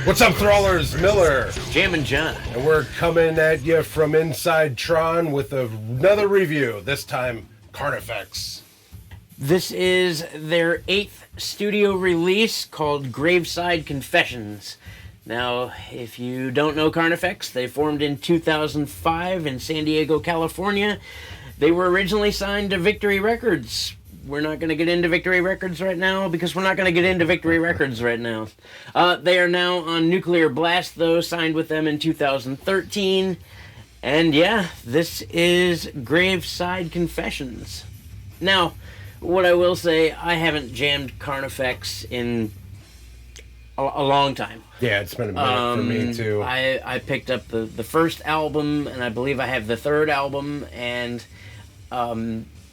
What's up, Thrallers? Miller. Jammin Jon. And we're coming at you from inside Tron with another review, this time Carnifex. This is their 8th studio release called Graveside Confessions. Now, if you don't know Carnifex, they formed in 2005 in San Diego, California. They were originally signed to Victory Records. We're not going to get into Victory Records right now because we're not going to get into Victory Records right now. They are now on Nuclear Blast, though, signed with them in 2013. And yeah, this is Graveside Confessions. Now, what I will say, I haven't jammed Carnifex in a long time. Yeah, it's been a minute for me, too. I picked up the first album, and I believe I have the third album, and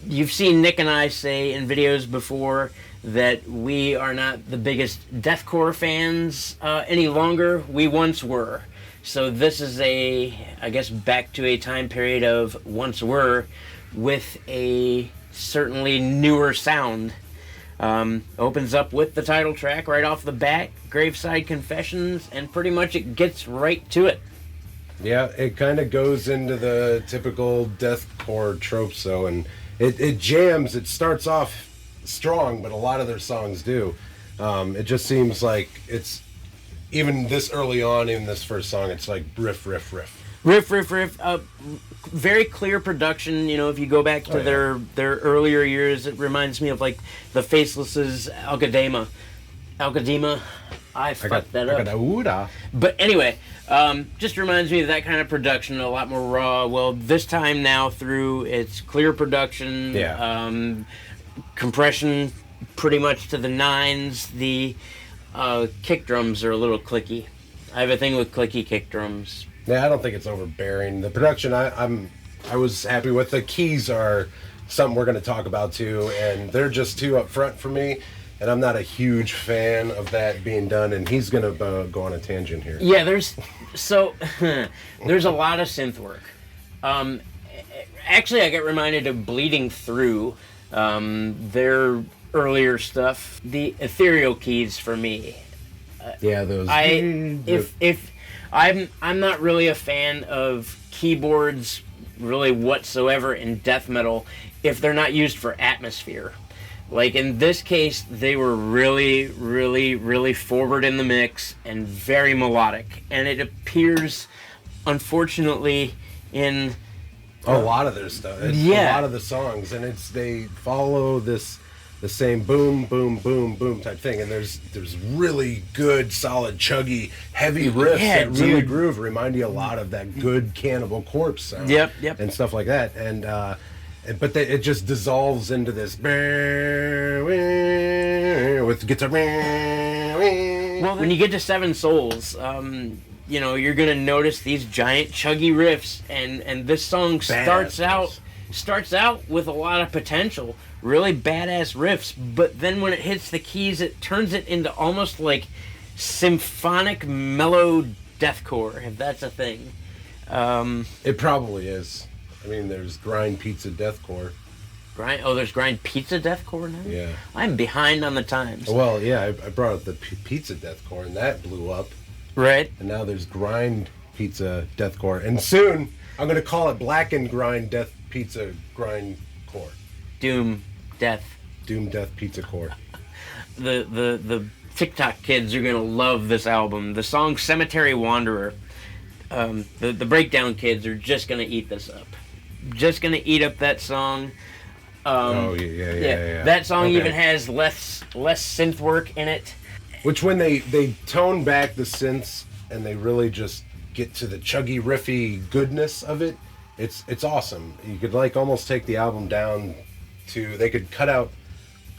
you've seen Nick and I say in videos before that we are not the biggest deathcore fans any longer. We once were. So this is I guess, back to a time period of once were with a certainly newer sound. Opens up with the title track right off the bat, Graveside Confessions, and pretty much it gets right to it. Yeah, it kind of goes into the typical deathcore tropes, though, and it jams. It starts off strong, but a lot of their songs do. It just seems like it's, even this early on in this first song, it's like riff, riff, riff. Riff, riff, riff. Very clear production. You know, if you go back to their earlier years, it reminds me of like the Faceless's Alcadema. I fucked that up. But anyway, just reminds me of that kind of production, a lot more raw. Well, this time now through its clear production, compression pretty much to the nines. The kick drums are a little clicky. I have a thing with clicky kick drums. Yeah, I don't think it's overbearing. The production, I was happy with. The keys are something we're going to talk about too, and they're just too up front for me. And I'm not a huge fan of that being done, and he's going to go on a tangent here. Yeah, there's a lot of synth work. Actually, I get reminded of Bleeding Through, their earlier stuff. The ethereal keys for me. Yeah, those. If I'm not really a fan of keyboards really whatsoever in death metal if they're not used for atmosphere. Like in this case, they were really, really, really forward in the mix and very melodic. And it appears, unfortunately, in a lot of their stuff. A lot of the songs, and they follow the same boom, boom, boom, boom type thing. And there's really good, solid, chuggy, heavy riffs that really groove. Remind you a lot of that good Cannibal Corpse sound. Yep. And stuff like that. And but it just dissolves into this with guitar. Well, when you get to Seven Souls, you're gonna notice these giant chuggy riffs, and this song starts out with a lot of potential, really badass riffs. But then when it hits the keys, it turns it into almost like symphonic mellow deathcore, if that's a thing. It probably is. I mean, there's grind pizza deathcore. There's grind pizza deathcore now? Yeah. I'm behind on the times. Well, yeah, I brought up the pizza deathcore, and that blew up. Right. And now there's grind pizza deathcore. And soon, I'm going to call it black and grind death pizza grind core. Doom death pizza core. The TikTok kids are going to love this album. The song Cemetery Wanderer. The breakdown kids are just going to eat this up. Just gonna eat up that song. Yeah. That song even has less synth work in it. Which, when they tone back the synths and they really just get to the chuggy, riffy goodness of it, it's awesome. You could almost take the album down to, they could cut out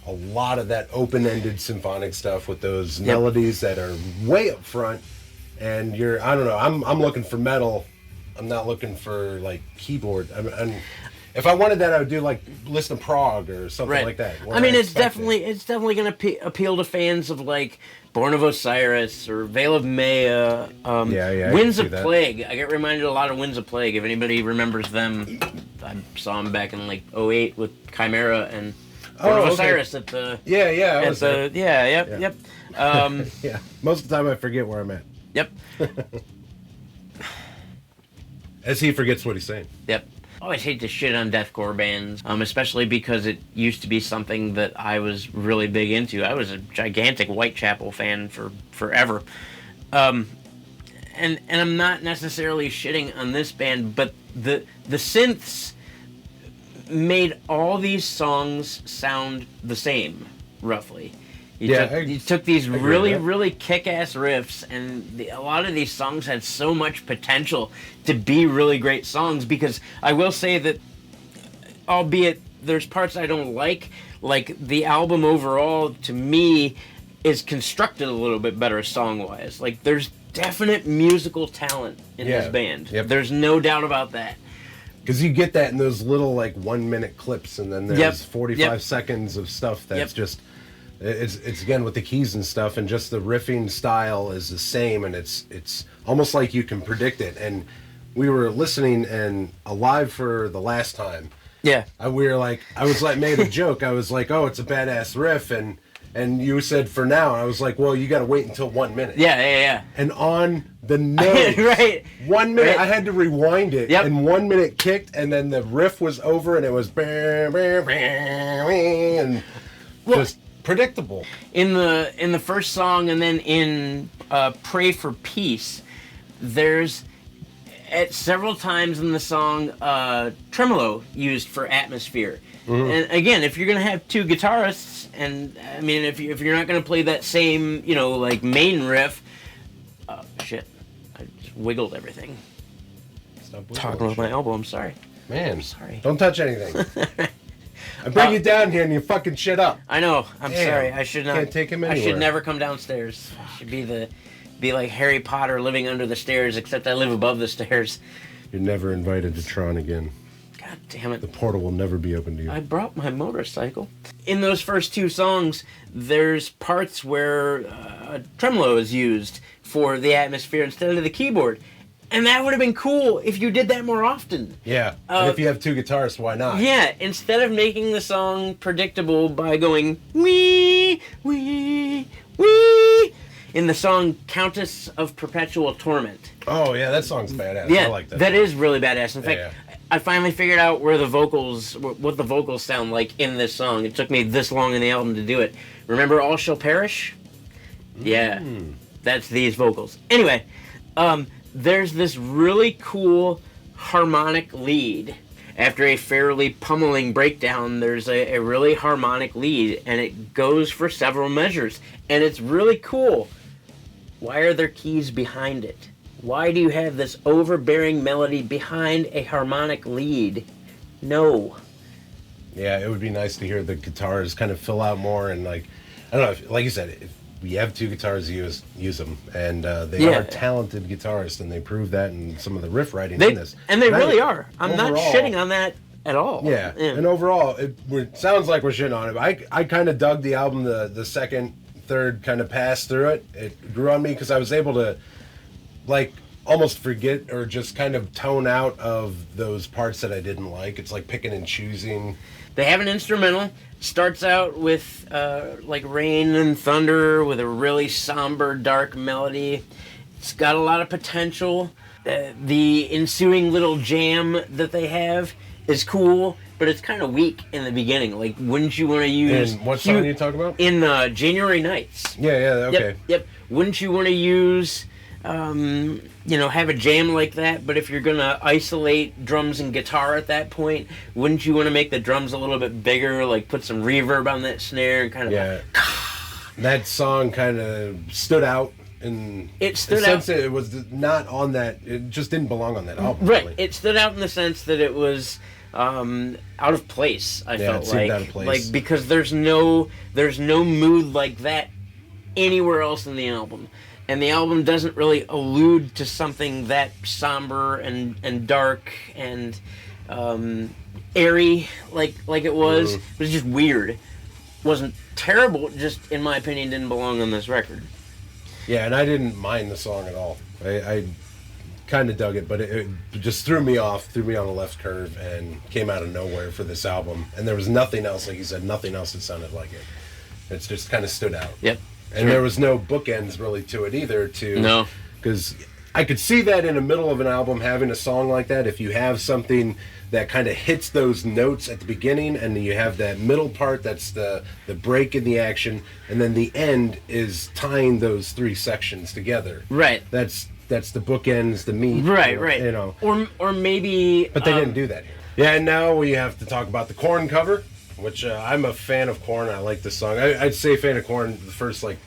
a lot of that open-ended symphonic stuff with those melodies that are way up front. And I don't know. I'm looking for metal. I'm not looking for keyboard. If I wanted that, I would do listen to prog or something like that. I mean, it's definitely going to appeal to fans of Born of Osiris or Veil of Maya, Winds of Plague. I get reminded a lot of Winds of Plague. If anybody remembers them, I saw them back in 2008 with Chimera and Born of Osiris at the Yep. Yeah. Most of the time I forget where I'm at. Yep. As he forgets what he's saying. Yep. I always hate to shit on deathcore bands, especially because it used to be something that I was really big into. I was a gigantic Whitechapel fan for forever. And I'm not necessarily shitting on this band, but the synths made all these songs sound the same, roughly. You took these really kick-ass riffs, and a lot of these songs had so much potential to be really great songs, because I will say that, albeit there's parts I don't like the album overall, to me, is constructed a little bit better song-wise. Like, there's definite musical talent in this band. Yep. There's no doubt about that. Because you get that in those little, like, 1 minute clips, and then there's 45 seconds of stuff that's just... It's again with the keys and stuff, and just the riffing style is the same, and it's almost like you can predict it. And we were listening and alive for the last time. Yeah. We were like, I was like, made a joke. I was like, oh, it's a badass riff, and you said for now. I was like, well, you got to wait until 1 minute. Yeah. And on the nose, right. 1 minute, right. I had to rewind it, and 1 minute kicked, and then the riff was over, and it was and just predictable. In the first song, and then in "Pray for Peace," there's at several times in the song tremolo used for atmosphere. Mm-hmm. And again, if you're gonna have two guitarists, and I mean, if you're not gonna play that same like main riff, shit, I just wiggled everything. Stop talking with my elbow. I'm sorry. Man, I'm sorry. Don't touch anything. I bring you down here and you fucking shit up. I know. I'm sorry. I should not. Can't take him anywhere. I should never come downstairs. I should be like Harry Potter living under the stairs, except I live above the stairs. You're never invited to Tron again. God damn it. The portal will never be open to you. I brought my motorcycle. In those first two songs, there's parts where tremolo is used for the atmosphere instead of the keyboard. And that would have been cool if you did that more often. Yeah. And if you have two guitarists, why not? Yeah. Instead of making the song predictable by going wee, wee, wee, in the song Countess of Perpetual Torment. Oh, yeah. That song's badass. Yeah, I like that. That is really badass. In fact, yeah. I finally figured out what the vocals sound like in this song. It took me this long in the album to do it. Remember All Shall Perish? Yeah. That's these vocals. Anyway, there's this really cool harmonic lead. After a fairly pummeling breakdown, there's a really harmonic lead, and it goes for several measures, and it's really cool. Why are there keys behind it? Why do you have this overbearing melody behind a harmonic lead? No. Yeah, it would be nice to hear the guitars kind of fill out more, and like, I don't know, like you said, if you have two guitars, use them, and they are talented guitarists, and they prove that in some of the riff writing in this. And they really are. I'm not shitting on that at all. Yeah, and overall, it sounds like we're shitting on it, but I kind of dug the album, the second, third kind of pass through it. It grew on me because I was able to, like, almost forget or just kind of tone out of those parts that I didn't like. It's like picking and choosing. They have an instrumental. Starts out with like rain and thunder with a really somber, dark melody. It's got a lot of potential. The ensuing little jam that they have is cool, but it's kind of weak in the beginning. Like, wouldn't you want to use... And what song are you talking about? In January Nights. Yeah, okay. Yep. Wouldn't you want to use... have a jam like that, but if you're gonna isolate drums and guitar at that point, wouldn't you want to make the drums a little bit bigger, like put some reverb on that snare and kind of... Yeah. That song kind of stood out in... It stood out... It was not on that... It just didn't belong on that album. Right. Really. It stood out in the sense that it was out of place, I felt it seemed out of place. Like, because there's no mood like that anywhere else in the album. And the album doesn't really allude to something that somber and dark and airy like it was. It was just weird. It wasn't terrible, it just, in my opinion, didn't belong on this record. Yeah, and I didn't mind the song at all. I kind of dug it, but it just threw me on a left curve and came out of nowhere for this album. And there was nothing else, like you said, nothing else that sounded like it. It's just kind of stood out. Yep. And there was no bookends really to it either because I could see that in the middle of an album having a song like that. If you have something that kind of hits those notes at the beginning, and then you have that middle part that's the break in the action, and then the end is tying those three sections together. Right. That's the bookends, the meat. Right, you know. Or maybe... But they didn't do that here. Yeah, and now we have to talk about the Korn cover, which I'm a fan of Korn. I like this song. I'd say fan of Korn the first, like,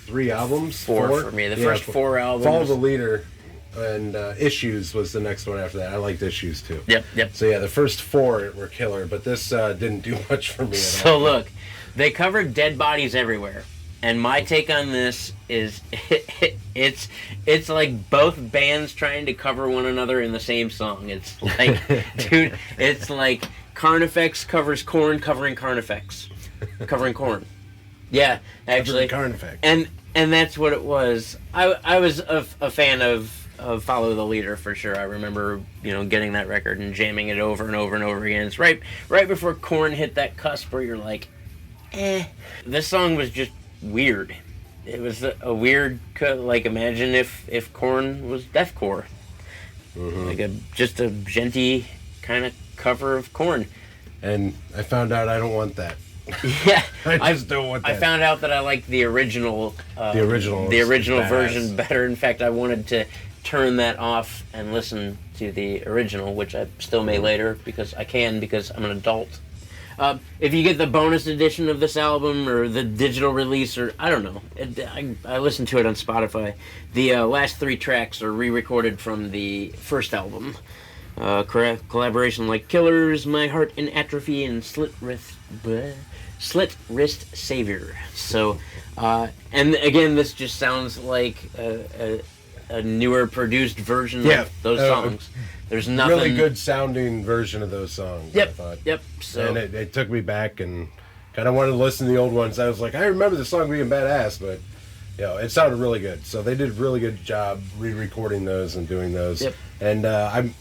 3 albums. Four for me. The first 4 albums. Follow the Leader. And Issues was the next one after that. I liked Issues too. Yep. So yeah, the first 4 were killer, but this didn't do much for me at all. So look, they covered Dead Bodies Everywhere, and my take on this is it's like both bands trying to cover one another in the same song. It's like, dude, it's like Carnifex covers Korn covering Carnifex, covering Korn. Yeah, actually, Carnifex. And that's what it was. I was a fan of Follow the Leader for sure. I remember, getting that record and jamming it over and over and over again. It's right before Korn hit that cusp where you're like, This song was just weird. It was a weird, like, imagine if Korn was deathcore. Mm-hmm. Like just a genty kind of cover of Korn. And I found out I don't want that. Yeah, I just don't want that. I found out that I liked the original version better. In fact, I wanted to turn that off and listen to the original, which I still may later because I'm an adult. If you get the bonus edition of this album or the digital release, or I don't know, I listened to it on Spotify. The last 3 tracks are re-recorded from the first album. Collaboration like Killers, My Heart in Atrophy, and Slit Wrist Savior. So, and again, this just sounds like a newer produced version of those songs. There's nothing... Really good sounding version of those songs, I thought. Yep. So, and it took me back and kind of wanted to listen to the old ones. I was like, I remember the song being badass, but it sounded really good. So they did a really good job re-recording those and doing those. Yep. And I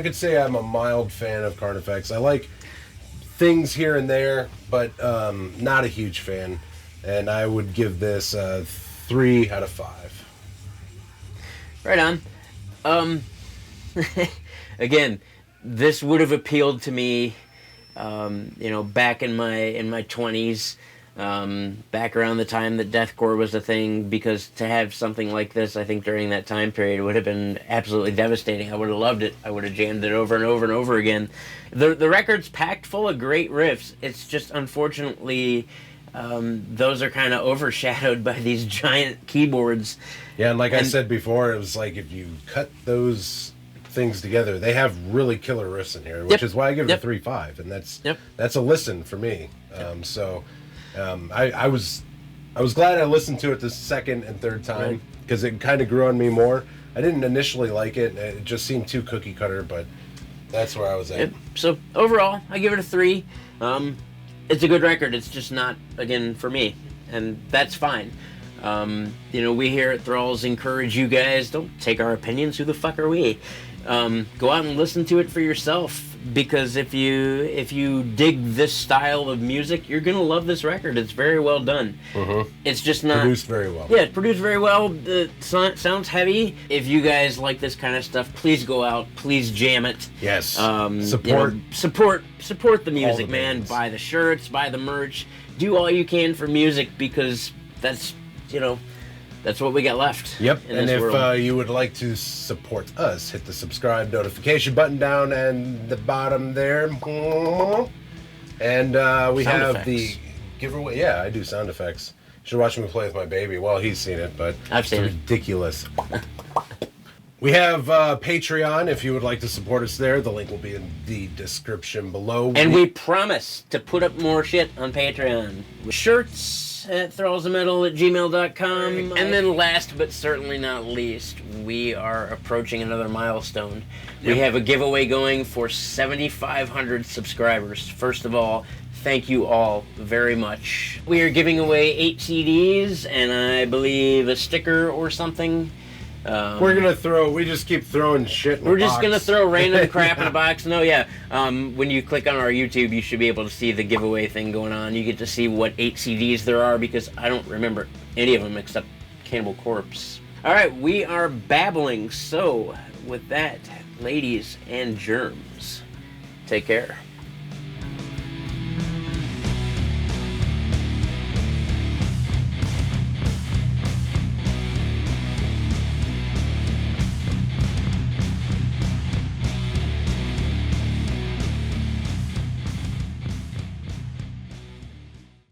could say I'm a mild fan of Carnifex. I like things here and there, but not a huge fan. And I would give this 3 out of 5. Right on. Again, this would have appealed to me, back in my 20s, back around the time that deathcore was a thing, because to have something like this, I think during that time period would have been absolutely devastating. I would have loved it. I would have jammed it over and over and over again. The record's packed full of great riffs. It's just, unfortunately, those are kind of overshadowed by these giant keyboards. Yeah, and I said before, it was like if you cut those things together, they have really killer riffs in here, which is why I give it a 3.5, and that's a listen for me. I was glad I listened to it the second and third time because it kind of grew on me more. I didn't initially like it; it just seemed too cookie cutter, but that's where I was at. Yep. So overall, I give it a 3. It's a good record. It's just not, again, for me, and that's fine. We here at Thralls encourage you guys, don't take our opinions. Who the fuck are we? Go out and listen to it for yourself, because if you dig this style of music, you're gonna love this record. It's very well done. Mm-hmm. It's just not produced very well. Yeah, it's produced very well. The sounds heavy. If you guys like this kind of stuff, please go out. Please jam it. Yes. Support the music, man. Bands. Buy the shirts, buy the merch. Do all you can for music, because that's what we got left. Yep. And if you would like to support us, hit the subscribe notification button down and the bottom there. And we sound have effects. the giveaway. Yeah, I do sound effects. You should watch me play with my baby. Well, he's seen it, but I've seen it's ridiculous. We have Patreon if you would like to support us there. The link will be in the description below. And we promise to put up more shit on Patreon. Shirts at thrallsmetal@gmail.com. And then last but certainly not least, we are approaching another milestone. Yep. We have a giveaway going for 7,500 subscribers. First of all, thank you all very much. We are giving away 8 CDs and I believe a sticker or something. We just keep throwing shit in We're a just box. going to throw random crap in a box. No, yeah. When you click on our YouTube, you should be able to see the giveaway thing going on. You get to see what 8 CDs there are, because I don't remember any of them except Cannibal Corpse. All right, we are babbling. So, with that, ladies and germs, take care.